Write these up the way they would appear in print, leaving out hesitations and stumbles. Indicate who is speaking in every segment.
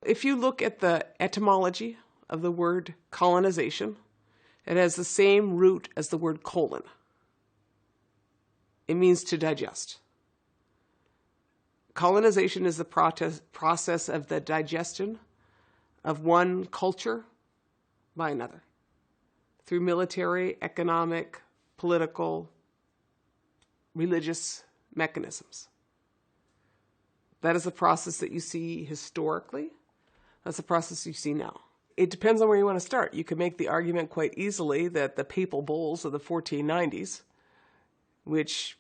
Speaker 1: If you look at the etymology of the word colonization, it has the same root as the word colon. It means to digest. Colonization is the process of the digestion of one culture by another through military, economic, political, religious mechanisms. That is a process that you see historically. That's a process you see now. It depends on where you want to start. You can make the argument quite easily that the papal bulls of the 1490s, which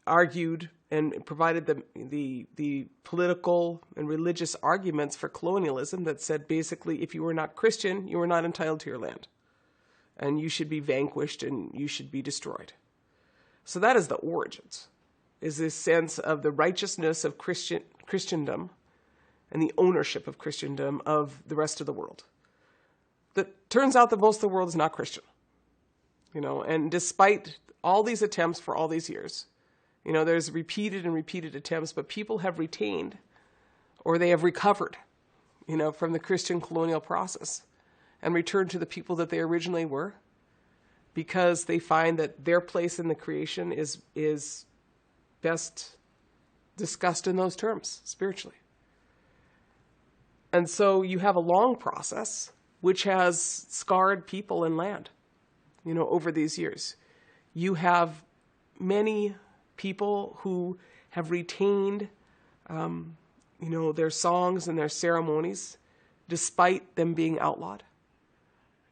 Speaker 1: argued and provided the political and religious arguments for colonialism that said basically if you were not Christian, you were not entitled to your land. And you should be vanquished and you should be destroyed. So that is the origins, is this sense of the righteousness of Christendom and the ownership of Christendom of the rest of the world. That turns out that most of the world is not Christian. And despite all these attempts for all these years, there's repeated and repeated attempts, but people have retained or they have recovered, from the Christian colonial process and returned to the people that they originally were because they find that their place in the creation is best discussed in those terms spiritually. And so you have a long process which has scarred people and land, over these years. You have many people who have retained, their songs and their ceremonies, despite them being outlawed.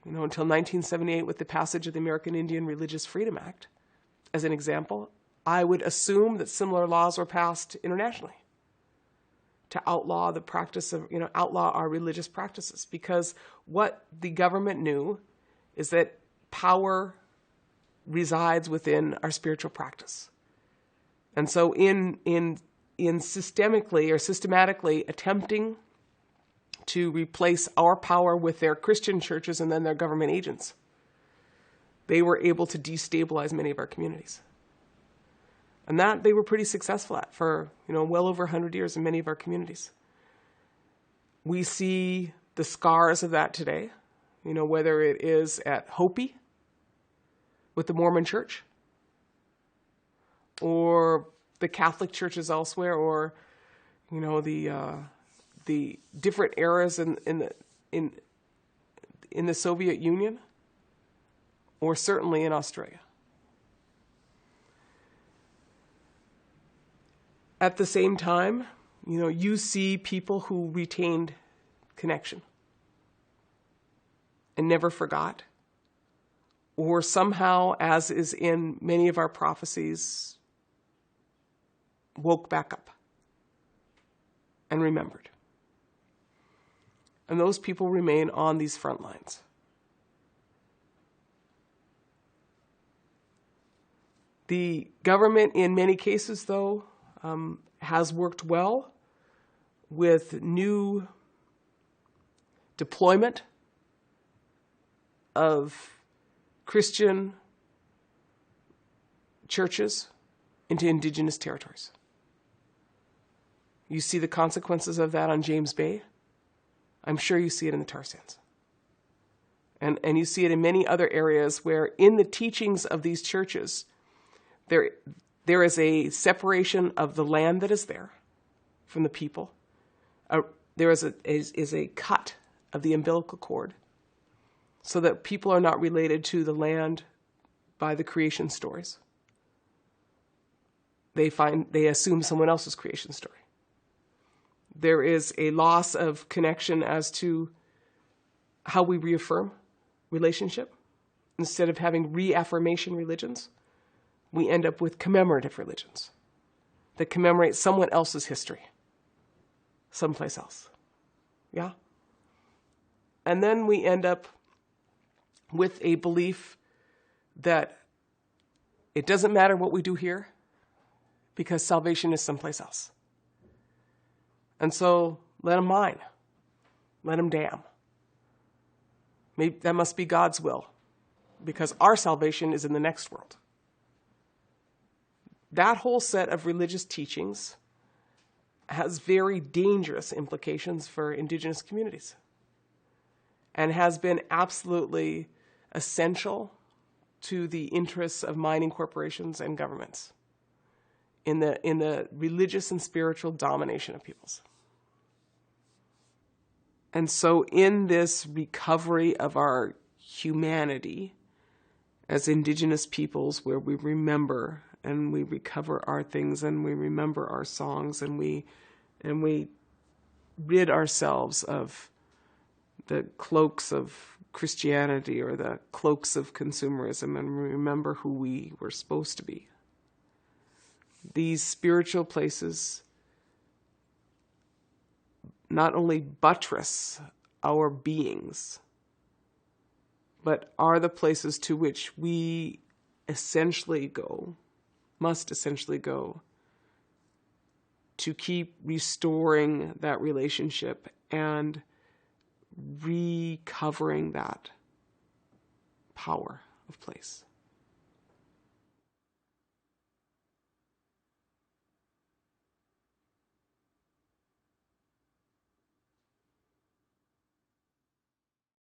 Speaker 1: Until 1978 with the passage of the American Indian Religious Freedom Act, as an example, I would assume that similar laws were passed internationally to outlaw the practice of, outlaw our religious practices. Because what the government knew is that power resides within our spiritual practice. And so in systemically or systematically attempting to replace our power with their Christian churches and then their government agents, they were able to destabilize many of our communities. And that they were pretty successful at for, well over 100 years in many of our communities. We see the scars of that today, whether it is at Hopi with the Mormon Church, or the Catholic churches elsewhere, or the different eras in the Soviet Union, or certainly in Australia. At the same time, you see people who retained connection and never forgot, or somehow, as is in many of our prophecies, woke back up and remembered. And those people remain on these front lines. The government, in many cases, though, has worked well with new deployment of Christian churches into indigenous territories. You see the consequences of that on James Bay. I'm sure you see it in the tar sands. And you see it in many other areas where in the teachings of these churches, there is a separation of the land that is there from the people. There is a cut of the umbilical cord so that people are not related to the land by the creation stories. They assume someone else's creation story. There is a loss of connection as to how we reaffirm relationship. Instead of having reaffirmation religions, we end up with commemorative religions that commemorate someone else's history, someplace else. Yeah? And then we end up with a belief that it doesn't matter what we do here because salvation is someplace else. And so let them mine. Let them damn. Maybe that must be God's will because our salvation is in the next world. That whole set of religious teachings has very dangerous implications for Indigenous communities and has been absolutely essential to the interests of mining corporations and governments in the religious and spiritual domination of peoples. And so in this recovery of our humanity as Indigenous peoples, where we remember and we recover our things and we remember our songs and we rid ourselves of the cloaks of Christianity or the cloaks of consumerism and remember who we were supposed to be. These spiritual places not only buttress our beings, but are the places to which we must essentially go to keep restoring that relationship and recovering that power of place.